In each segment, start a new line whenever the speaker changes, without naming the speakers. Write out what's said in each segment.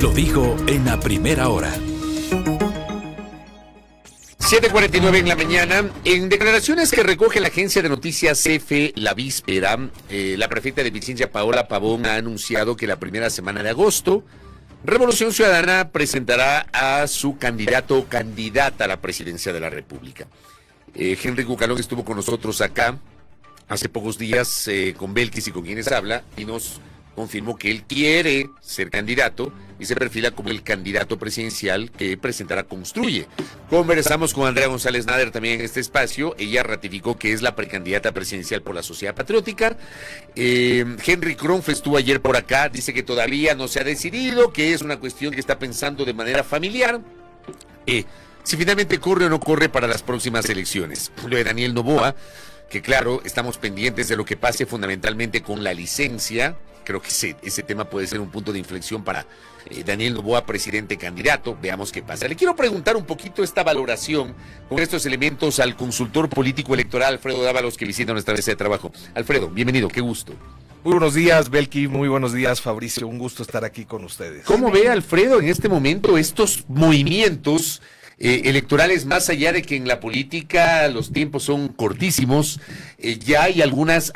lo dijo en la primera hora.
7:49 en la mañana. En declaraciones que recoge la agencia de noticias EFE la víspera, la prefecta de Vicenza, Paola Pavón, ha anunciado que la primera semana de agosto, Revolución Ciudadana presentará a su candidato o candidata a la presidencia de la República. Henry Cucalón estuvo con nosotros acá hace pocos días con Belkis y con quienes habla, y nos confirmó que él quiere ser candidato y se perfila como el candidato presidencial que presentará Construye. Conversamos con Andrea González Nader también en este espacio. Ella ratificó que es la precandidata presidencial por la Sociedad Patriótica. Henry Kronf estuvo ayer por acá, dice que todavía no se ha decidido, que es una cuestión que está pensando de manera familiar. Si finalmente corre o no corre para las próximas elecciones. Lo de Daniel Noboa, que claro, estamos pendientes de lo que pase fundamentalmente con la licencia. Creo que ese tema puede ser un punto de inflexión para Daniel Noboa, presidente candidato. Veamos qué pasa. Le quiero preguntar un poquito esta valoración con estos elementos al consultor político electoral Alfredo Dávalos, que visita nuestra mesa de trabajo. Alfredo, bienvenido, qué gusto.
Muy buenos días, Belki, muy buenos días, Fabricio, un gusto estar aquí con ustedes.
¿Cómo ve, Alfredo, en este momento estos movimientos electorales, más allá de que en la política los tiempos son cortísimos? Ya hay algunos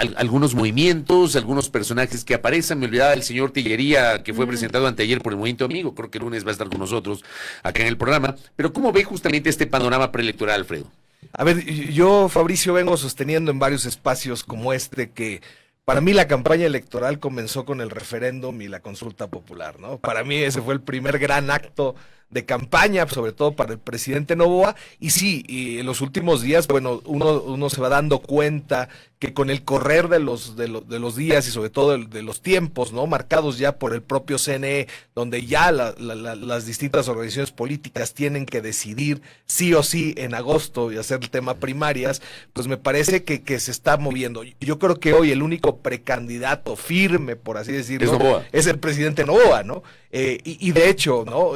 movimientos, algunos personajes que aparecen. Me olvidaba del señor Tillería, que fue presentado anteayer por el Movimiento Amigo. Creo que el lunes va a estar con nosotros acá en el programa. Pero ¿cómo ve justamente este panorama preelectoral, Alfredo?
A ver, yo, Fabricio, vengo sosteniendo en varios espacios como este que para mí la campaña electoral comenzó con el referéndum y la consulta popular, ¿no? Para mí ese fue el primer gran acto de campaña, sobre todo para el presidente Noboa, y sí, y en los últimos días, bueno, uno se va dando cuenta que con el correr de los días y sobre todo de los tiempos, ¿no?, marcados ya por el propio CNE, donde ya las distintas organizaciones políticas tienen que decidir sí o sí en agosto y hacer el tema primarias, pues me parece que se está moviendo. Yo creo que hoy el único precandidato firme, por así decirlo, es el presidente Noboa, ¿no? Y de hecho, ¿no?,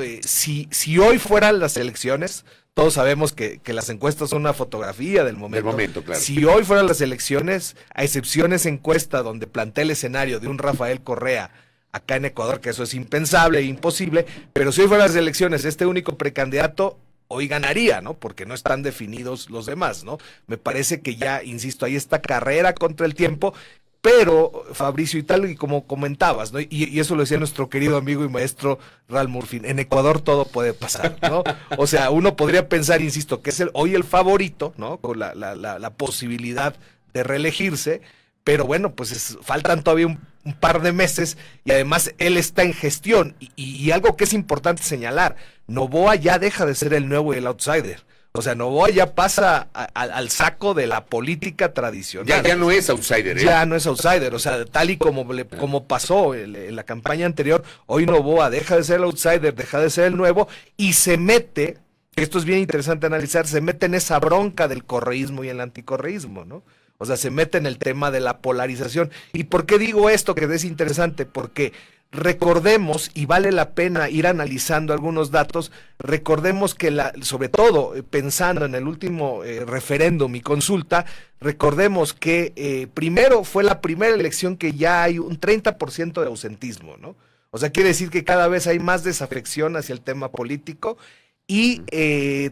si hoy fueran las elecciones, todos sabemos que las encuestas son una fotografía del momento. Claro. Si hoy fueran las elecciones, a excepciones encuesta donde plantea el escenario de un Rafael Correa acá en Ecuador, que eso es impensable e imposible, pero si hoy fueran las elecciones, este único precandidato hoy ganaría, ¿no? Porque no están definidos los demás, ¿no? Me parece que ya, insisto, hay esta carrera contra el tiempo. Pero, Fabricio, y tal y como comentabas, ¿no? Y eso lo decía nuestro querido amigo y maestro Ral Murphy, en Ecuador todo puede pasar, ¿no? O sea, uno podría pensar, insisto, que es hoy el favorito, ¿no?, con la posibilidad de reelegirse, pero bueno, pues faltan todavía un par de meses y además él está en gestión. Y algo que es importante señalar, Noboa ya deja de ser el nuevo y el outsider. O sea, Noboa ya pasa al saco de la política tradicional.
Ya no es outsider, ¿eh?
Ya no es outsider, o sea, tal y como pasó en la campaña anterior, hoy Noboa deja de ser el outsider, deja de ser el nuevo y se mete, esto es bien interesante analizar, se mete en esa bronca del correísmo y el anticorreísmo, ¿no? O sea, se mete en el tema de la polarización. ¿Y por qué digo esto que es interesante? Porque recordemos, y vale la pena ir analizando algunos datos, recordemos que sobre todo pensando en el último referéndum y consulta, recordemos que primero fue la primera elección que ya hay un 30% de ausentismo, ¿no? O sea, quiere decir que cada vez hay más desafección hacia el tema político. Y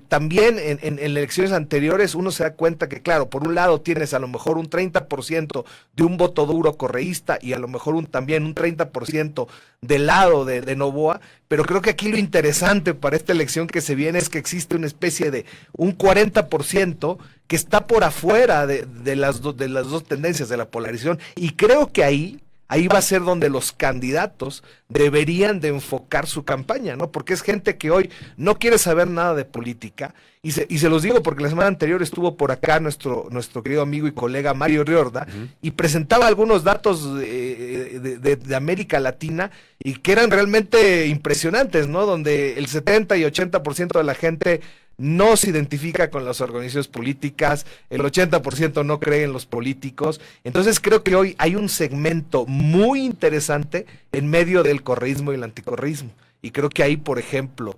también en elecciones anteriores uno se da cuenta que, claro, por un lado tienes a lo mejor un 30% de un voto duro correísta y a lo mejor también un 30% del lado de Noboa, pero creo que aquí lo interesante para esta elección que se viene es que existe una especie de un 40% que está por afuera de las dos tendencias de la polarización, y creo que ahí va a ser donde los candidatos deberían de enfocar su campaña, ¿no? Porque es gente que hoy no quiere saber nada de política, y se los digo porque la semana anterior estuvo por acá nuestro querido amigo y colega Mario Riorda, y presentaba algunos datos de América Latina, y que eran realmente impresionantes, ¿no? Donde el 70 y 80% de la gente no se identifica con las organizaciones políticas, el 80% no cree en los políticos. Entonces creo que hoy hay un segmento muy interesante en medio del correísmo y el anticorreísmo. Y creo que ahí, por ejemplo,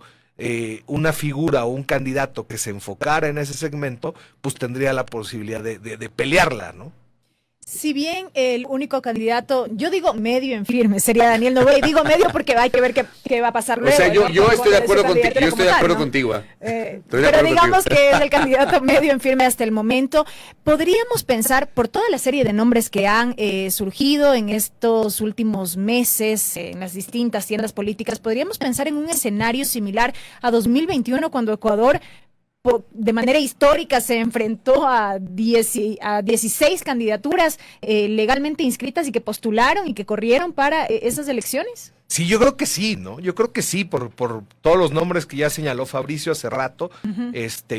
una figura o un candidato que se enfocara en ese segmento, pues tendría la posibilidad de pelearla, ¿no?
Si bien el único candidato, yo digo medio en firme, sería Daniel Noboa, y digo medio porque hay que ver qué va a pasar luego.
O sea, yo
¿no?
estoy de acuerdo contigo,
Candidatura
yo estoy de
como
acuerdo
tal, ¿no?
contigo.
Pero digamos que es el candidato medio en firme hasta el momento. Podríamos pensar, por toda la serie de nombres que han surgido en estos últimos meses, en las distintas tiendas políticas, podríamos pensar en un escenario similar a 2021, cuando Ecuador de manera histórica se enfrentó a 16 candidaturas legalmente inscritas y que postularon y que corrieron para esas elecciones.
Sí, yo creo que sí, ¿no? Yo creo que sí, por todos los nombres que ya señaló Fabricio hace rato,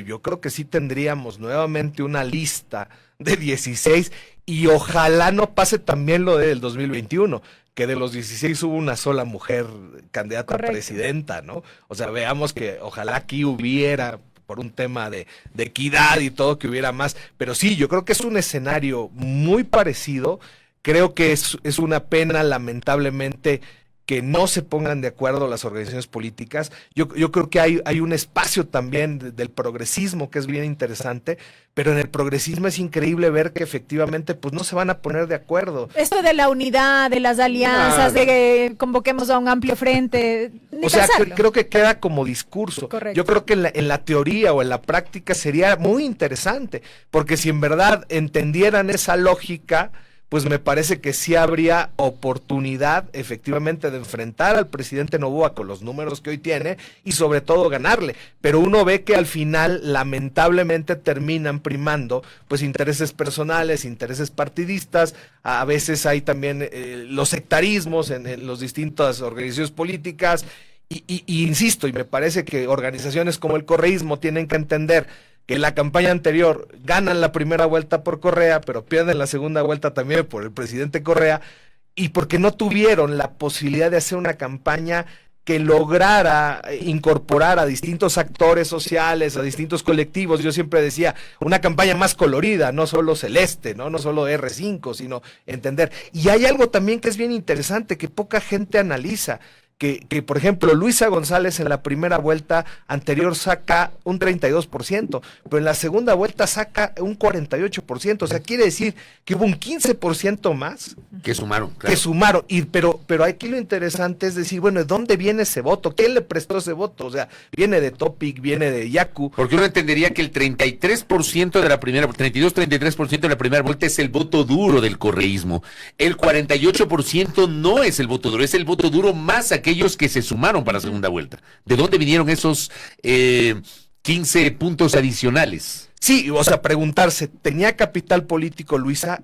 yo creo que sí tendríamos nuevamente una lista de 16 y ojalá no pase también lo del 2021, que de los 16 hubo una sola mujer candidata a presidenta, ¿no? O sea, veamos que ojalá aquí hubiera, por un tema de equidad y todo, que hubiera más. Pero sí, yo creo que es un escenario muy parecido. Creo que es una pena, lamentablemente, que no se pongan de acuerdo las organizaciones políticas. Yo creo que hay un espacio también del progresismo que es bien interesante, pero en el progresismo es increíble ver que efectivamente pues no se van a poner de acuerdo.
Esto de la unidad, de las alianzas, de que convoquemos a un amplio frente.
O sea, creo que queda como discurso.
Correcto.
Yo creo que en la teoría o en la práctica sería muy interesante, porque si en verdad entendieran esa lógica, pues me parece que sí habría oportunidad efectivamente de enfrentar al presidente Noboa con los números que hoy tiene y sobre todo ganarle. Pero uno ve que al final lamentablemente terminan primando pues intereses personales, intereses partidistas, a veces hay también los sectarismos en las distintas organizaciones políticas y insisto, y me parece que organizaciones como el correísmo tienen que entender que en la campaña anterior ganan la primera vuelta por Correa, pero pierden la segunda vuelta también por el presidente Correa, y porque no tuvieron la posibilidad de hacer una campaña que lograra incorporar a distintos actores sociales, a distintos colectivos. Yo siempre decía, una campaña más colorida, no solo celeste, no solo R5, sino entender. Y hay algo también que es bien interesante, que poca gente analiza. Que, por ejemplo, Luisa González en la primera vuelta anterior saca un 32%, pero en la segunda vuelta saca un 48%, o sea, quiere decir que hubo un 15% más.
Que sumaron, claro.
Que sumaron, pero aquí lo interesante es decir, bueno, ¿de dónde viene ese voto? ¿Quién le prestó ese voto? O sea, viene de Topic, viene de Yaku.
Porque uno entendería que el 33% de la primera, 33% de la primera vuelta es el voto duro del correísmo. El 48% no es el voto duro, es el voto duro más aquellos que se sumaron para la segunda vuelta. ¿De dónde vinieron esos 15 puntos adicionales?
Sí, o sea, preguntarse, ¿tenía capital político Luisa?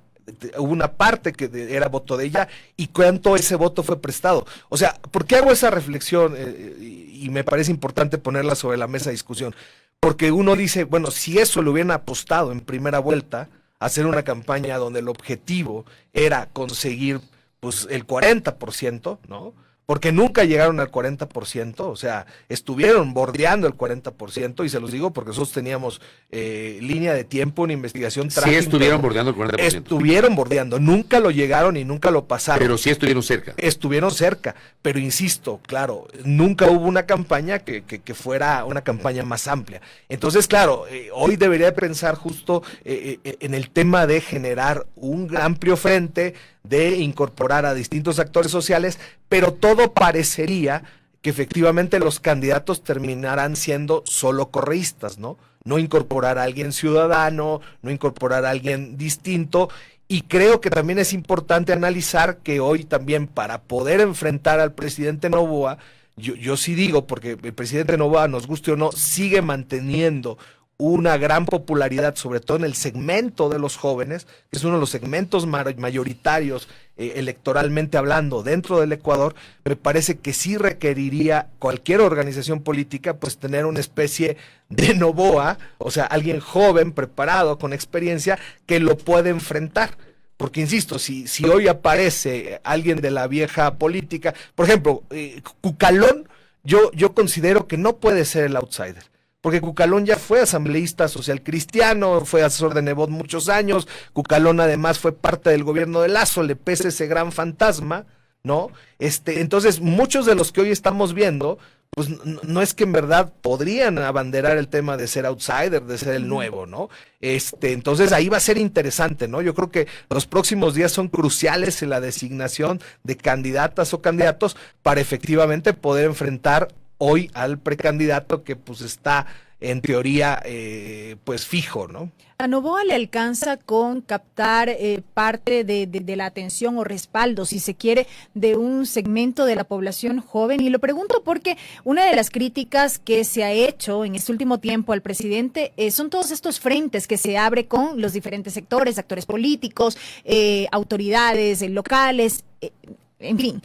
Hubo una parte que era voto de ella, y cuánto ese voto fue prestado. O sea, ¿por qué hago esa reflexión? Y me parece importante ponerla sobre la mesa de discusión. Porque uno dice, bueno, si eso lo hubieran apostado en primera vuelta, hacer una campaña donde el objetivo era conseguir pues el 40%, ¿no? Porque nunca llegaron al 40%, o sea, estuvieron bordeando el 40%, y se los digo porque nosotros teníamos línea de tiempo, una investigación.
Sí estuvieron bordeando el 40%.
Estuvieron bordeando, nunca lo llegaron y nunca lo pasaron.
Pero sí estuvieron cerca.
Estuvieron cerca, pero insisto, claro, nunca hubo una campaña que fuera una campaña más amplia. Entonces, claro, hoy debería pensar justo en el tema de generar un amplio frente, de incorporar a distintos actores sociales, pero todo parecería que efectivamente los candidatos terminarán siendo solo correístas, ¿no? No incorporar a alguien ciudadano, no incorporar a alguien distinto, y creo que también es importante analizar que hoy también, para poder enfrentar al presidente Noboa, yo sí digo, porque el presidente Noboa, nos guste o no, sigue manteniendo una gran popularidad, sobre todo en el segmento de los jóvenes, que es uno de los segmentos mayoritarios electoralmente hablando dentro del Ecuador. Me parece que sí requeriría cualquier organización política pues tener una especie de Noboa, o sea, alguien joven, preparado, con experiencia, que lo puede enfrentar. Porque insisto, si hoy aparece alguien de la vieja política, por ejemplo, Cucalón, yo considero que no puede ser el outsider. Porque Cucalón ya fue asambleísta social cristiano, fue asesor de Nebot muchos años. Cucalón además fue parte del gobierno de Lazo, le pesa ese gran fantasma, ¿no? Entonces, muchos de los que hoy estamos viendo, pues no es que en verdad podrían abanderar el tema de ser outsider, de ser el nuevo, ¿no? Entonces ahí va a ser interesante, ¿no? Yo creo que los próximos días son cruciales en la designación de candidatas o candidatos para efectivamente poder enfrentar hoy al precandidato que pues está en teoría pues fijo, ¿no?
A Noboa le alcanza con captar parte de la atención o respaldo, si se quiere, de un segmento de la población joven. Y lo pregunto porque una de las críticas que se ha hecho en este último tiempo al presidente son todos estos frentes que se abre con los diferentes sectores, actores políticos, autoridades locales, en fin.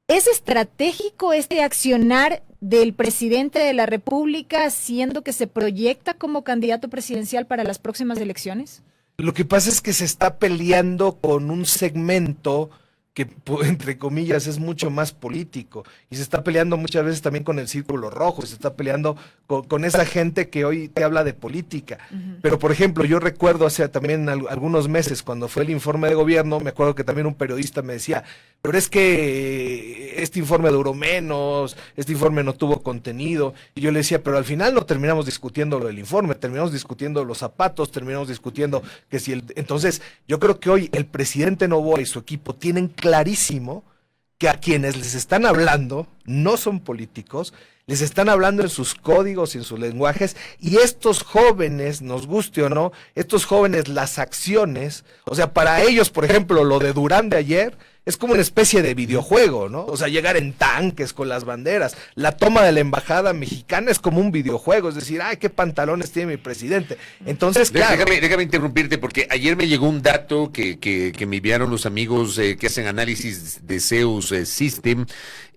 ¿Es estratégico este accionar del presidente de la República, siendo que se proyecta como candidato presidencial para las próximas elecciones?
Lo que pasa es que se está peleando con un segmento que, entre comillas, es mucho más político, y se está peleando muchas veces también con el círculo rojo, y se está peleando con esa gente que hoy te habla de política. Pero, por ejemplo, yo recuerdo hace también algunos meses, cuando fue el informe de gobierno, me acuerdo que también un periodista me decía, pero es que este informe duró menos, este informe no tuvo contenido, y yo le decía, pero al final no terminamos discutiendo lo del informe, terminamos discutiendo los zapatos, terminamos discutiendo que si Entonces, yo creo que hoy el presidente Noboa y su equipo tienen clarísimo que a quienes les están hablando no son políticos, les están hablando en sus códigos y en sus lenguajes, y estos jóvenes, nos guste o no, estos jóvenes, las acciones, o sea, para ellos, por ejemplo, lo de Durán de ayer es como una especie de videojuego, ¿no? O sea, llegar en tanques con las banderas, la toma de la embajada mexicana es como un videojuego, es decir, ay, qué pantalones tiene mi presidente. Entonces, claro.
Déjame interrumpirte, porque ayer me llegó un dato que me enviaron los amigos que hacen análisis de Zeus System.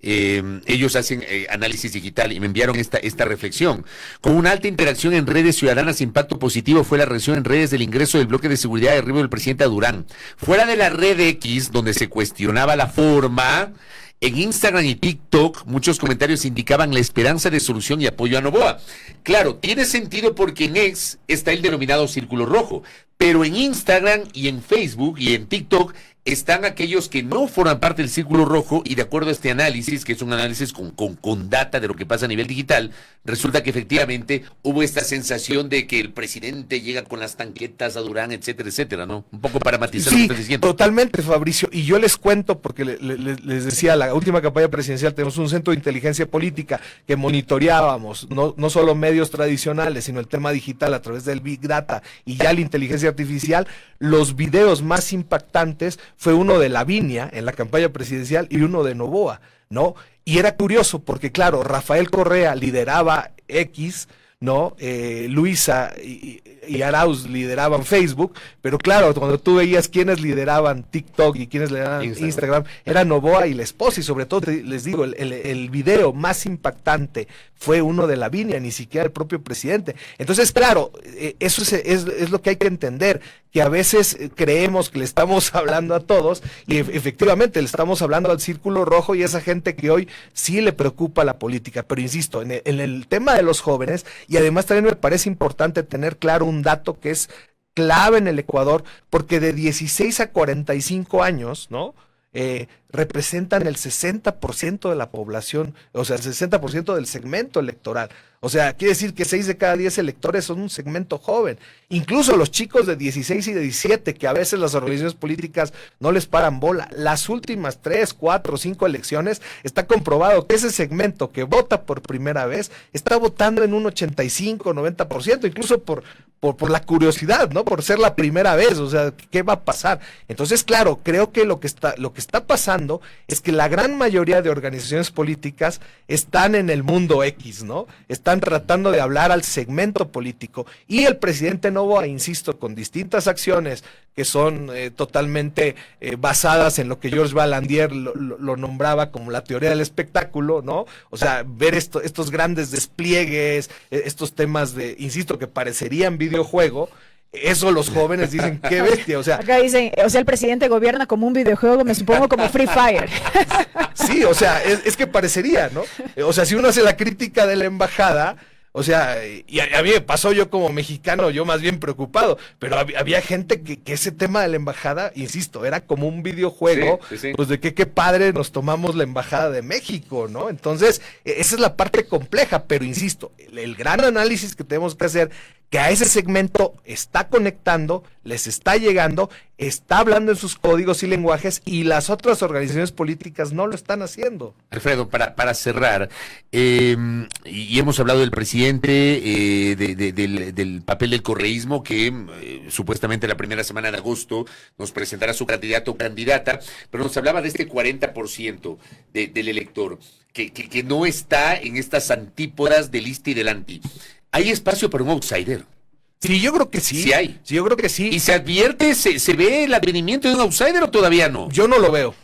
Ellos hacen análisis digital y me enviaron esta reflexión. Con una alta interacción en redes ciudadanas, impacto positivo fue la reacción en redes del ingreso del bloque de seguridad de arribo del presidente a Durán. Fuera de la red X, donde se cuestionaba la forma, en Instagram y TikTok muchos comentarios indicaban la esperanza de solución y apoyo a Noboa. Claro, tiene sentido porque en X está el denominado círculo rojo, pero en Instagram y en Facebook y en TikTok están aquellos que no forman parte del círculo rojo, y de acuerdo a este análisis, que es un análisis con data de lo que pasa a nivel digital, resulta que efectivamente hubo esta sensación de que el presidente llega con las tanquetas a Durán, etcétera, etcétera, ¿no? Un poco para matizar lo que estás diciendo.
Totalmente, Fabricio, y yo les cuento, porque les decía, la última campaña presidencial tenemos un centro de inteligencia política que monitoreábamos, no solo medios tradicionales, sino el tema digital a través del Big Data y ya la inteligencia artificial. Los videos más impactantes fue uno de Lavinia en la campaña presidencial y uno de Noboa, ¿no? Y era curioso porque, claro, Rafael Correa lideraba X, ¿no? Luisa y Arauz lideraban Facebook, pero claro, cuando tú veías quiénes lideraban TikTok y quiénes lideraban Instagram, era Noboa y la esposa, y sobre todo, les digo, el video más impactante fue uno de Lavinia, ni siquiera el propio presidente. Entonces, claro, eso es lo que hay que entender, que a veces creemos que le estamos hablando a todos, y efectivamente le estamos hablando al círculo rojo y a esa gente que hoy sí le preocupa la política. Pero insisto, en el tema de los jóvenes, y además también me parece importante tener claro un dato que es clave en el Ecuador, porque de 16 a 45 años, ¿no? Representan el 60% de la población, o sea, el 60% del segmento electoral. O sea, quiere decir que 6 de cada 10 electores son un segmento joven. Incluso los chicos de 16 y de 17, que a veces las organizaciones políticas no les paran bola. Las últimas 3, 4, 5 elecciones está comprobado que ese segmento que vota por primera vez está votando en un 85, 90%, incluso por la curiosidad, ¿no? Por ser la primera vez, o sea, ¿qué va a pasar? Entonces, claro, creo que lo que está pasando es que la gran mayoría de organizaciones políticas están en el mundo X, ¿no? Están tratando de hablar al segmento político, y el presidente Noboa, insisto, con distintas acciones que son totalmente basadas en lo que George Balandier lo nombraba como la teoría del espectáculo, ¿no? O sea, ver estos grandes despliegues, estos temas insisto, que parecerían videojuego. Eso los jóvenes dicen, qué bestia, o sea.
Acá dicen, o sea, el presidente gobierna como un videojuego, me supongo como Free Fire.
Sí, o sea, es que parecería, ¿no? O sea, si uno hace la crítica de la embajada, O sea, y a mí me pasó, yo como mexicano, yo más bien preocupado, pero había gente que ese tema de la embajada, insisto, era como un videojuego,
Sí.
pues de que qué padre nos tomamos la embajada de México, ¿no? Entonces, esa es la parte compleja, pero insisto, el gran análisis que tenemos que hacer, que a ese segmento está conectando, les está llegando, está hablando en sus códigos y lenguajes, y las otras organizaciones políticas no lo están haciendo.
Alfredo, para cerrar, y hemos hablado del presidente, del papel del correísmo, que supuestamente la primera semana de agosto nos presentará su candidato o candidata, pero nos hablaba de este 40% del elector, que no está en estas antípodas del ISTE y del ANTI. ¿Hay espacio para un outsider?
Sí, yo creo que sí.
Sí hay.
Sí, yo creo que sí.
¿Y se advierte, se ve el advenimiento de un outsider o todavía no?
Yo no lo veo.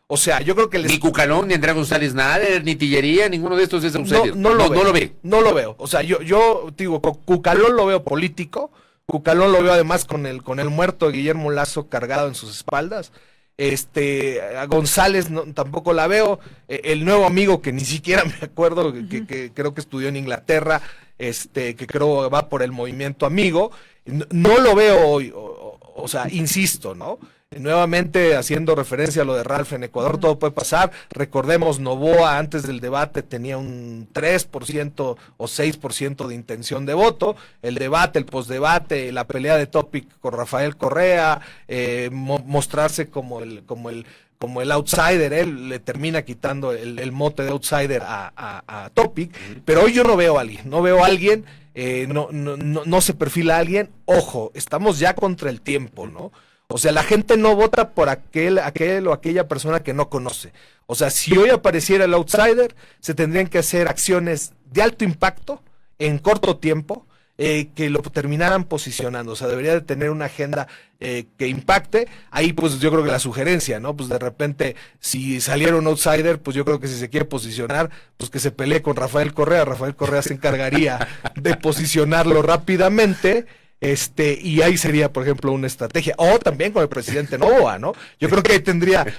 O sea, yo creo que
Ni Cucalón, ni Andrea González Nader, ni Tillería, ninguno de estos es outsider.
No lo ve.
No lo ve.
O sea, yo digo, Cucalón lo veo político. Cucalón lo veo además con el muerto de Guillermo Lazo cargado en sus espaldas. A González tampoco la veo. El nuevo amigo que ni siquiera me acuerdo, que creo que estudió en Inglaterra, que creo va por el movimiento amigo, no lo veo hoy. O sea, insisto, ¿no? Nuevamente haciendo referencia a lo de Ralph en Ecuador, todo puede pasar. Recordemos, Noboa antes del debate tenía un 3% o 6% de intención de voto. El debate, el postdebate, la pelea de Topic con Rafael Correa, mostrarse como el outsider, él le termina quitando el mote de outsider a Topic. Pero hoy yo no veo a alguien, no se perfila a alguien. Ojo, estamos ya contra el tiempo, ¿no? O sea, la gente no vota por aquel o aquella persona que no conoce. O sea, si hoy apareciera el outsider, se tendrían que hacer acciones de alto impacto, en corto tiempo, que lo terminaran posicionando. O sea, debería de tener una agenda que impacte. Ahí, pues, yo creo que la sugerencia, ¿no? Pues, de repente, si saliera un outsider, pues, yo creo que si se quiere posicionar, pues, que se pelee con Rafael Correa. Rafael Correa se encargaría de posicionarlo rápidamente. Y ahí sería, por ejemplo, una estrategia. O también con el presidente Noboa, ¿no? Yo creo que ahí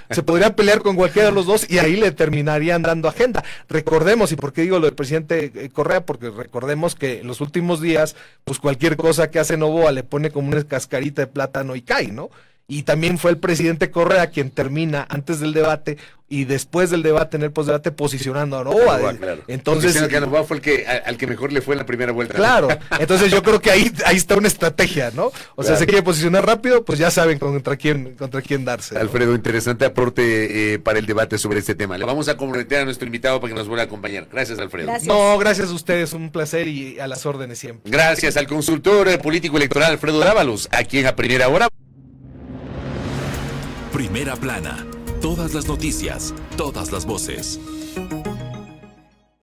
se podría pelear con cualquiera de los dos y ahí le terminarían dando agenda. Recordemos, y por qué digo lo del presidente Correa, porque recordemos que en los últimos días, pues cualquier cosa que hace Noboa le pone como una cascarita de plátano y cae, ¿no? Y también fue el presidente Correa quien termina antes del debate y después del debate, en el postdebate, posicionando a Noboa.
Claro.
Entonces,
que Noboa fue al que mejor le fue en la primera vuelta.
Claro, entonces yo creo que ahí está una estrategia, ¿no? O sea, se quiere posicionar rápido, pues ya saben contra quién darse, ¿no?
Alfredo, interesante aporte para el debate sobre este tema. Le vamos a comprometer a nuestro invitado para que nos vuelva a acompañar. Gracias, Alfredo.
Gracias.
No, gracias a ustedes, un placer y a las órdenes siempre.
Gracias al consultor político electoral Alfredo Dávalos, aquí en A Primera Hora.
Primera plana. Todas las noticias, todas las voces.